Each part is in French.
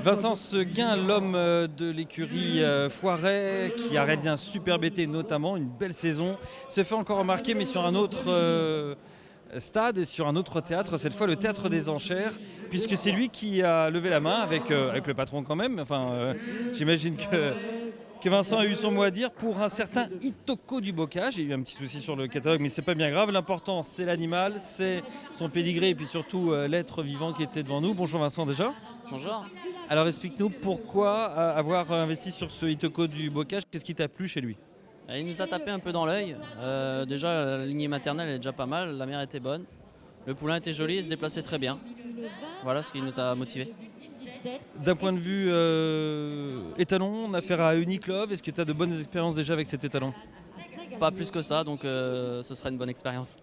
Vincent Seguin, l'homme de l'écurie Foiret, qui a réalisé un superbe été, notamment une belle saison, se fait encore remarquer, mais sur un autre stade et sur un autre théâtre, cette fois le Théâtre des Enchères, puisque c'est lui qui a levé la main avec le patron quand même. Enfin, j'imagine que Vincent a eu son mot à dire pour un certain Itoko du Bocage. J'ai eu un petit souci sur le catalogue, mais c'est pas bien grave. L'important, c'est l'animal, c'est son pédigré et puis surtout l'être vivant qui était devant nous. Bonjour Vincent déjà. Bonjour. Alors explique-nous pourquoi avoir investi sur ce Itoko du Bocage. Qu'est-ce qui t'a plu chez lui? Il nous a tapé un peu dans l'œil. Déjà, la lignée maternelle est déjà pas mal, la mère était bonne. Le poulain était joli, il se déplaçait très bien. Voilà ce qui nous a motivés. D'un point de vue étalon, on a affaire à Uniqlove. Est-ce que tu as de bonnes expériences déjà avec cet étalon? Pas plus que ça, donc ce sera une bonne expérience.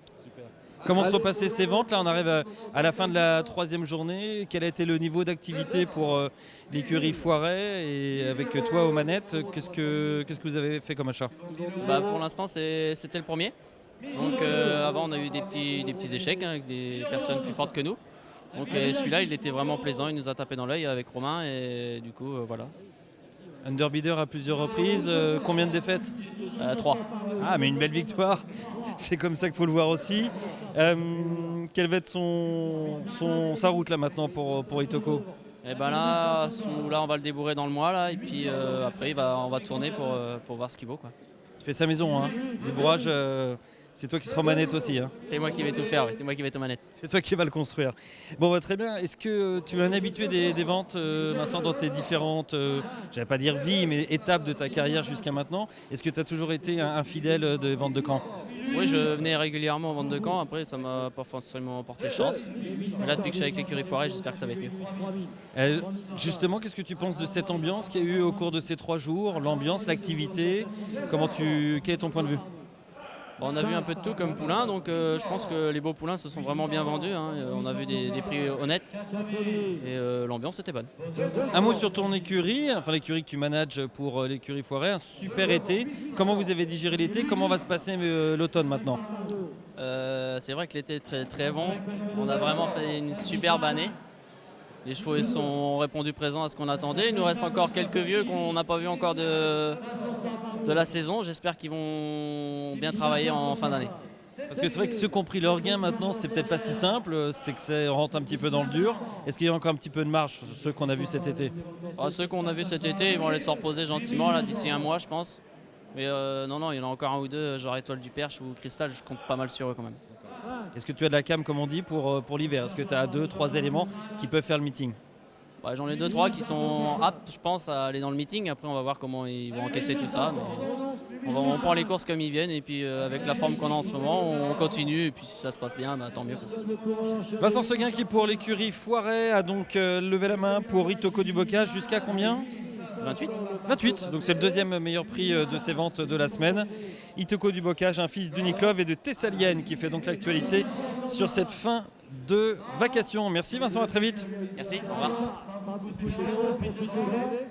Comment sont passées ces ventes? Là, on arrive à la fin de la 3e journée. Quel a été le niveau d'activité pour l'écurie Foiret et avec toi aux manettes? Qu'est-ce que vous avez fait comme achat? Pour l'instant, c'était le premier. Donc avant, on a eu des petits échecs avec des personnes plus fortes que nous. Donc celui-là, il était vraiment plaisant, il nous a tapé dans l'œil avec Romain et du coup, voilà. Underbidder à plusieurs reprises, combien de défaites? 3. Ah, mais une belle victoire, c'est comme ça qu'il faut le voir aussi. Quelle va être sa route là maintenant pour Itoko? Et là, on va le débourrer dans le mois là, et puis après on va tourner pour voir ce qu'il vaut, quoi. Tu fais sa maison, hein? Débourrage, c'est toi qui seras aux manettes aussi, hein? C'est moi qui vais tout faire, oui. C'est moi qui vais être aux manettes. C'est toi qui vas le construire. Bon, très bien. Est-ce que tu es un habitué des ventes, Vincent, dans tes différentes, j'allais pas dire vie, mais étapes de ta carrière jusqu'à maintenant? Est-ce que tu as toujours été un fidèle des ventes de camp? Oui, je venais régulièrement aux ventes de camp. Après, ça m'a pas forcément porté chance. Mais là, depuis que je suis avec l'écurie Foiret, j'espère que ça va être mieux. Justement, qu'est-ce que tu penses de cette ambiance qu'il y a eu au cours de ces 3 jours? L'ambiance, l'activité, quel est ton point de vue? On a vu un peu de tout comme poulain, donc je pense que les beaux poulains se sont vraiment bien vendus, hein. On a vu des prix honnêtes et l'ambiance était bonne. Un mot sur ton écurie, enfin l'écurie que tu manages pour l'écurie Foiret, un super été. Comment vous avez digéré l'été? Comment va se passer l'automne maintenant? C'est vrai que l'été est très très bon. On a vraiment fait une superbe année. Les chevaux ont répondu présent à ce qu'on attendait. Il nous reste encore quelques vieux qu'on n'a pas vu encore de la saison. J'espère qu'ils vont bien travailler en fin d'année. Parce que c'est vrai que ceux qui ont pris leur gain maintenant, c'est peut-être pas si simple, c'est que ça rentre un petit peu dans le dur. Est-ce qu'il y a encore un petit peu de marge sur ceux qu'on a vus cet été? Ceux qu'on a vus cet été, ils vont aller se reposer gentiment là d'ici un mois, je pense. Mais non, il y en a encore un ou deux, genre Étoile du Perche ou Cristal, je compte pas mal sur eux quand même. Est-ce que tu as de la cam, comme on dit, pour l'hiver? Est-ce que tu as 2-3 éléments qui peuvent faire le meeting? J'en ai 2-3 qui sont aptes, je pense, à aller dans le meeting. Après, on va voir comment ils vont encaisser tout ça. Mais on prend les courses comme ils viennent et puis avec la forme qu'on a en ce moment, on continue. Et puis si ça se passe bien, tant mieux. Vincent Seguin qui, pour l'écurie Foiret, a donc levé la main pour Itoko du Bocage. Jusqu'à combien? 28. 28, donc c'est le 2e meilleur prix de ces ventes de la semaine. Itoko du Bocage, un fils d'Uniqlove et de Thessalienne qui fait donc l'actualité sur cette fin de vacation. Merci Vincent, à très vite. Merci, au revoir.